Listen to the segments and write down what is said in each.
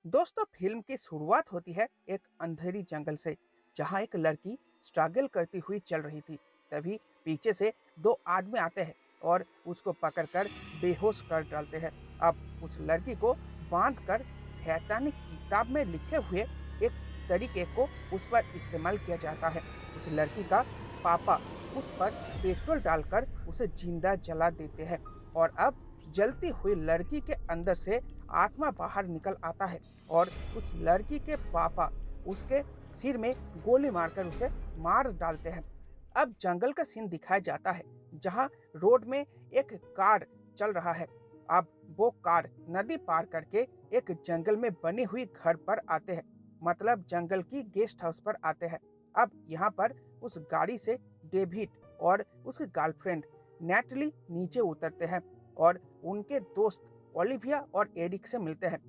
दोस्तों, फिल्म की शुरुआत होती है एक अंधेरी जंगल से, जहां एक लड़की स्ट्रगल करती हुई चल रही थी। तभी पीछे से दो आदमी आते हैं और उसको पकड़कर बेहोश कर डालते हैं। अब उस लड़की को बांधकर शैतानी किताब में लिखे हुए एक तरीके को उस पर इस्तेमाल किया जाता है। उस लड़की का पापा उस पर पेट्रोल डालकर उसे जिंदा जला देते हैं और अब जलती हुई लड़की के अंदर से आत्मा बाहर निकल आता है और उस लड़की के पापा उसके सिर में गोली मारकर उसे मार डालते हैं। अब जंगल का सीन दिखाया जाता है, जहां रोड में एक कार चल रहा है। अब वो कार नदी पार करके एक जंगल में बनी हुई घर पर आते हैं, मतलब जंगल की गेस्ट हाउस पर आते हैं। अब यहाँ पर उस गाड़ी से डेविड और उसकी गर्लफ्रेंड नेटली नीचे उतरते हैं और उनके दोस्त ओलिविया और एरिक से मिलते हैं।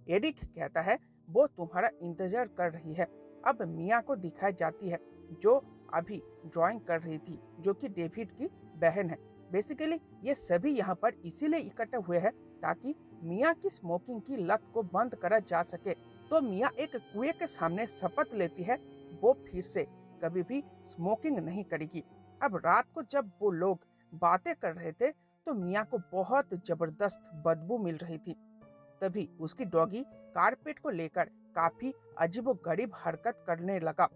एरिक कहता है वो तुम्हारा इंतजार कर रही है। अब मिया को दिखाई जाती है, जो अभी ड्राइंग कर रही थी, जो कि डेविड की बहन है। बेसिकली ये सभी यहाँ पर इसीलिए इकट्ठे हुए हैं ताकि मिया की स्मोकिंग की लत को बंद करा जा सके। तो मिया एक कुएं के सामने शपथ लेती है वो फिर से कभी भी स्मोकिंग नहीं करेगी। अब रात को जब वो लोग बातें कर रहे थे, तो मिया को बहुत जबरदस्त बदबू मिल रही थी। तभी उसकी डॉगी कारपेट को लेकर काफी अजीबोगरीब हरकत करने लगा।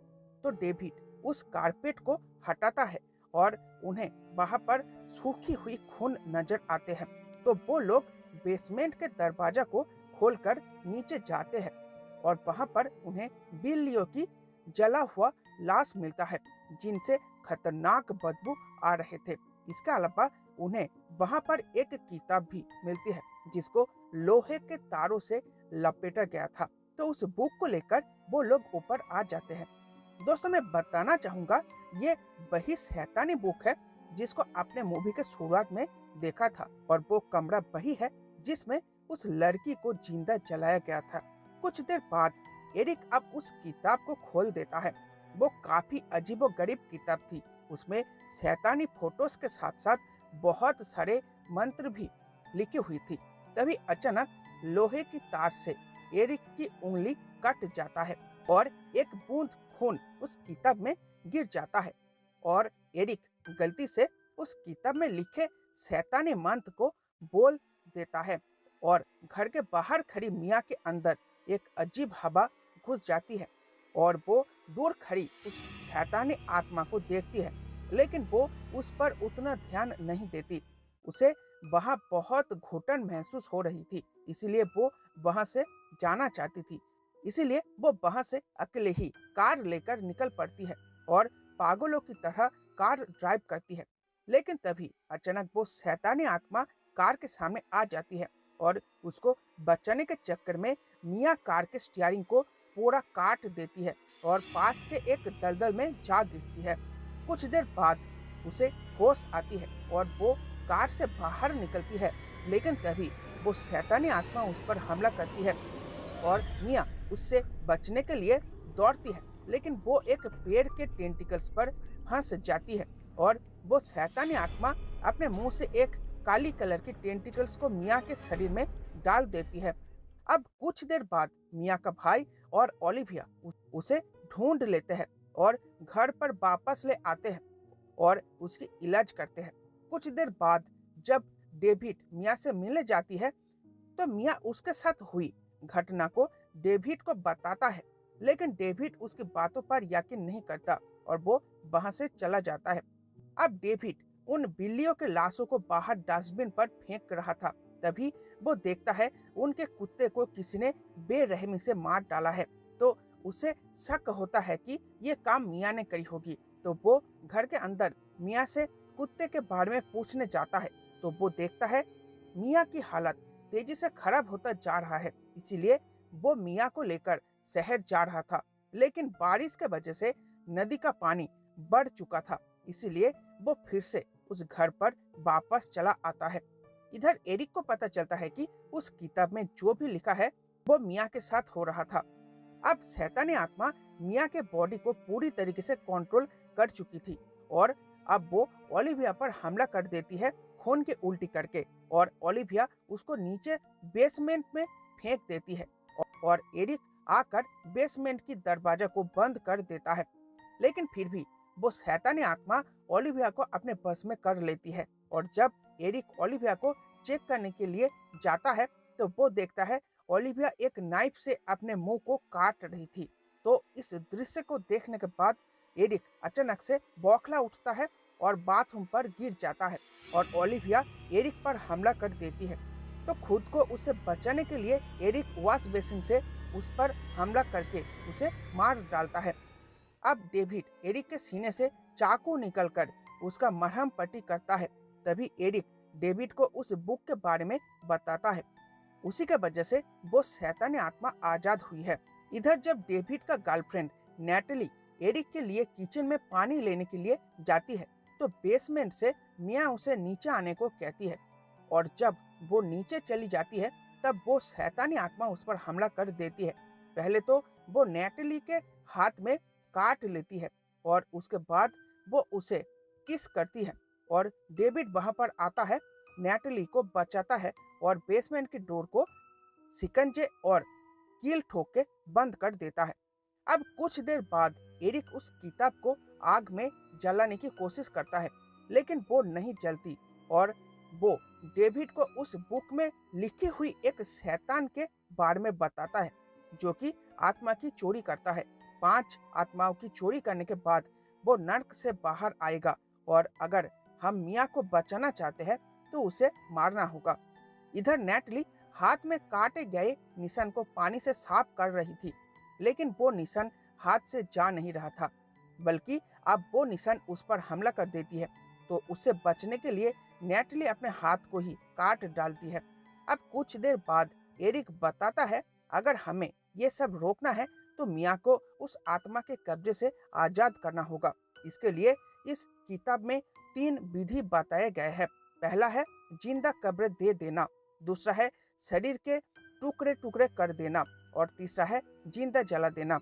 तो डेविड उस कारपेट को हटाता है और उन्हें वहां पर सूखी हुई खून नजर आते हैं। तो वो लोग बेसमेंट के दरवाजा को खोलकर नीचे जाते हैं और वहां पर उन्हें बिल्लियों की जला हुआ लाश मिलता है, जिनसे खतरनाक बदबू आ रहे थे। इसके अलावा उन्हें वहां पर एक किताब भी मिलती है, जिसको लोहे के तारों से लपेटा गया था। तो उस बुक को लेकर वो लोग ऊपर आ जाते हैं। दोस्तों, मैं बताना चाहूंगा, ये वही शैतानी बुक है जिसको आपने मूवी के शुरुआत में देखा था, और वो कमरा वही है जिसमें उस लड़की को जिंदा जलाया गया था। कुछ देर बाद एरिक अब उस किताब को खोल देता है। वो काफी अजीबोगरीब किताब थी। उसमें शैतानी फोटोज के साथ साथ बहुत सारे मंत्र भी लिखी हुई थी। तभी अचानक लोहे की तार से एरिक की उंगली कट जाता है और एक बूंद खून उस किताब में गिर जाता है और एरिक गलती से उस किताब में लिखे शैतानी मंत्र को बोल देता है और घर के बाहर खड़ी मिया के अंदर एक अजीब हवा घुस जाती है और वो दूर खड़ी उस शैतानी आत्मा को देखती है, लेकिन वो उस पर उतना ध्यान नहीं देती। उसे वहां बहुत घुटन महसूस हो रही थी, इसीलिए वो वहां से जाना चाहती थी। इसीलिए वो वहां से अकेले ही कार लेकर निकल पड़ती है और पागलों की तरह कार ड्राइव करती है। लेकिन तभी अचानक वो शैतानी आत्मा कार के सामने आ जाती है और उसको बचाने के चक्कर में मिया कार के स्टीयरिंग को पूरा काट देती है और पास के एक दलदल में जा गिरती है। कुछ देर बाद उसे होश आती है और वो कार से बाहर निकलती है, लेकिन तभी वो शैतानी आत्मा उस पर हमला करती है और मिया उससे बचने के लिए दौड़ती है, लेकिन वो एक पेड़ के टेंटिकल्स पर फंस जाती है और वो शैतानी आत्मा अपने मुंह से एक काली कलर की टेंटिकल्स को मिया के शरीर में डाल देती है। अब कुछ देर बाद मिया का भाई और ओलिविया उसे ढूंढ लेते हैं और घर पर वापस ले आते हैं और उसकी इलाज करते हैं। कुछ देर बाद जब डेविड मिया से मिलने जाती है, तो मिया उसके साथ हुई घटना को डेविड को बताता है, लेकिन डेविड उसकी बातों पर यकीन नहीं करता और वो वहां से चला जाता है। अब डेविड उन बिल्लियों के लाशों को बाहर डस्टबिन पर फेंक रहा था। तभी वो देखता है उनके कुत्ते को किसी ने बेरहमी से मार डाला है। तो उसे शक होता है कि ये काम मिया ने करी होगी। तो वो घर के अंदर मिया से कुत्ते के बारे में पूछने जाता है। तो वो देखता है मिया की हालत तेजी से खराब होता जा रहा है, इसीलिए वो मिया को लेकर शहर जा रहा था। लेकिन बारिश के वजह से नदी का पानी बढ़ चुका था, इसीलिए वो फिर से उस घर पर वापस चला आता है। इधर एरिक को पता चलता है कि उस किताब में जो भी लिखा है वो मिया के साथ हो रहा था। अब शैतानी आत्मा मिया के बॉडी को पूरी तरीके से कंट्रोल कर चुकी थी और अब वो ओलिविया पर हमला कर देती है खून की उल्टी करके, और ओलिविया उसको नीचे बेसमेंट में फेंक देती है और एरिक आकर बेसमेंट की दरवाजा को बंद कर देता है। लेकिन फिर भी वो शैतानी आत्मा ओलिविया को अपने बस में कर लेती है और जब एरिक ओलिविया को चेक करने के लिए जाता है तो वो देखता है ओलिविया एक नाइफ से अपने मुंह को काट रही थी। तो इस दृश्य को देखने के बाद एरिक अचानक से बौखला उठता है और बाथरूम पर गिर जाता है और ओलिविया एरिक पर हमला कर देती है। तो खुद को उसे बचाने के लिए एरिक वॉश बेसिन से उस पर हमला करके उसे मार डालता है। अब डेविड एरिक के सीने से चाकू निकलकर उसका मरहम पट्टी करता है। तभी एरिक डेविड को उस बुक के बारे में बताता है। उसी के वजह से वो शैतानी आत्मा आजाद हुई है। इधर जब डेविड का गर्लफ्रेंड नेटली एरिक के लिए किचन में पानी लेने के लिए जाती है तो बेसमेंट से मिया उसे नीचे आने को कहती है और जब वो नीचे चली जाती है तब वो शैतानी आत्मा उस पर हमला कर देती है। पहले तो वो नेटली के हाथ में काट लेती है और उसके बाद वो उसे किस करती है और डेविड वहां पर आता है, नेटली को बचाता है और बेसमेंट की डोर को सिकंजे और कील ठोक के बंद कर देता है। अब कुछ देर बाद एरिक उस किताब को आग में जलाने की कोशिश करता है लेकिन वो नहीं जलती और वो डेविड को उस बुक में लिखी हुई एक शैतान के बारे में बताता है जो कि आत्मा की चोरी करता है। 5 आत्माओं की चोरी करने के बाद वो नर्क से बाहर आएगा और अगर हम मिया को बचाना चाहते हैं तो उसे मारना होगा। इधर नेटली हाथ में काटे गए निशान को पानी से साफ कर रही थी लेकिन वो निशान हाथ से जा नहीं रहा था बल्कि अब वो निशान उस पर हमला कर देती है। तो उससे बचने के लिए नेटली अपने हाथ को ही काट डालती है। अब कुछ देर बाद एरिक बताता है अगर हमें ये सब रोकना है तो मिया को उस आत्मा के कब्जे से आजाद करना होगा। इसके लिए इस किताब में 3 विधि बताए गए हैं। पहला है जिंदा कब्र दे देना, दूसरा है शरीर के टुकड़े टुकड़े कर देना और तीसरा है जिंदा जला देना।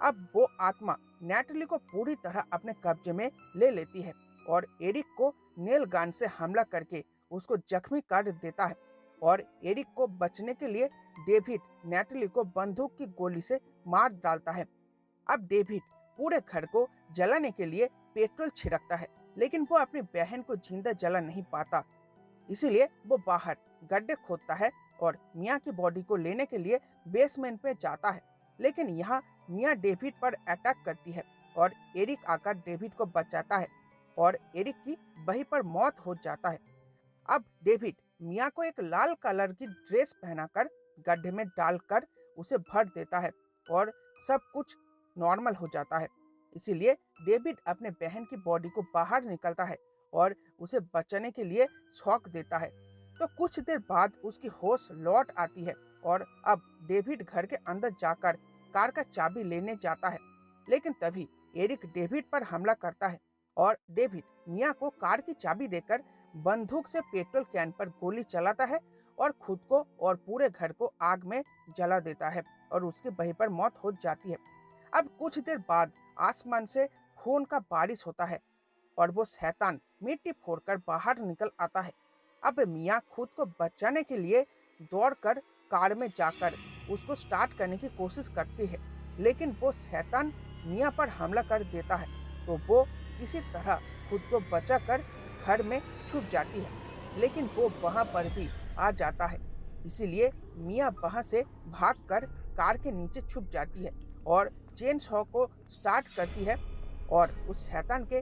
अब वो आत्मा नेटली को पूरी तरह अपने कब्जे में ले लेती है और एरिक को नेल गन से हमला करके उसको जख्मी कर देता है और एरिक को बचने के लिए डेविड नेटली को बंदूक की गोली से मार डालता है। अब डेविड पूरे घर को जलाने के लिए पेट्रोल छिड़कता है लेकिन वो अपनी बहन को जिंदा जला नहीं पाता, इसीलिए वो बाहर गड्ढे खोदता है और मिया की बॉडी को लेने के लिए बेसमेंट में जाता है। लेकिन यहाँ मिया डेविड पर अटैक करती है और एरिक आकर डेविड को बचाता है और एरिक की वहीं पर मौत हो जाता है। अब डेविड मिया को एक लाल कलर की ड्रेस पहनाकर गड्ढे में डालकर उसे भर देता है और सब कुछ नॉर्मल हो जाता है। इसीलिए डेविड अपने बहन की बॉडी को बाहर निकलता है और उसे बचाने के लिए शॉक देता है। तो कुछ देर बाद उसकी होश लौट आती है और अब डेविड घर के अंदर जाकर कार का चाबी लेने जाता है लेकिन तभी एरिक डेविड पर हमला करता है और डेविड मिया को कार की चाबी देकर बंदूक से पेट्रोल कैन पर गोली चलाता है और खुद को और पूरे घर को आग में जला देता है और उसकी वहीं पर मौत हो जाती है। अब कुछ देर बाद आसमान से खून का बारिश होता है और वो शैतान मिट्टी फोड़कर बाहर निकल आता है। अब मिया खुद को बचाने के लिए दौड़कर कार में जाकर उसको स्टार्ट करने की कोशिश करती है लेकिन वो शैतान मिया पर हमला कर देता है। तो वो किसी तरह खुद को बचाकर घर में छुप जाती है लेकिन वो वहां पर भी आ जाता है, इसीलिए मिया वहां से भागकर कार के नीचे छुप जाती है और चेन सॉ को स्टार्ट करती है और उस शैतान के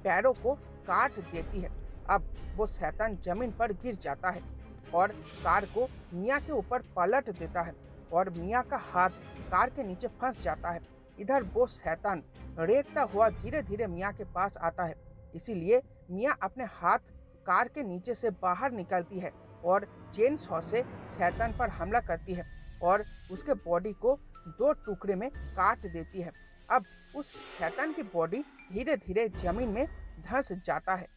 पैरों को काट देती है। अब वो शैतान जमीन पर गिर जाता है और कार को मिया के ऊपर पलट देता है और मिया का हाथ कार के नीचे फंस जाता है। इधर वो शैतान रेंगता हुआ धीरे धीरे मिया के पास आता है, इसीलिए मिया अपने हाथ कार के नीचे से बाहर निकालती है और चेन सॉ से शैतान पर हमला करती है और उसके बॉडी को 2 टुकड़े में काट देती है। अब उस शैतान की बॉडी धीरे धीरे जमीन में धंस जाता है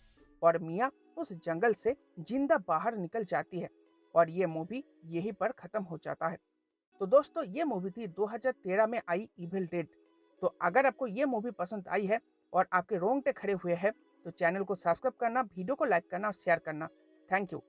और मिया उस जंगल से जिंदा बाहर निकल जाती है और ये मूवी यहीं पर खत्म हो जाता है। तो दोस्तों ये मूवी थी 2013 में आई इविल डेड। तो अगर आपको ये मूवी पसंद आई है और आपके रोंगटे खड़े हुए हैं तो चैनल को सब्सक्राइब करना, वीडियो को लाइक करना और शेयर करना। Thank you.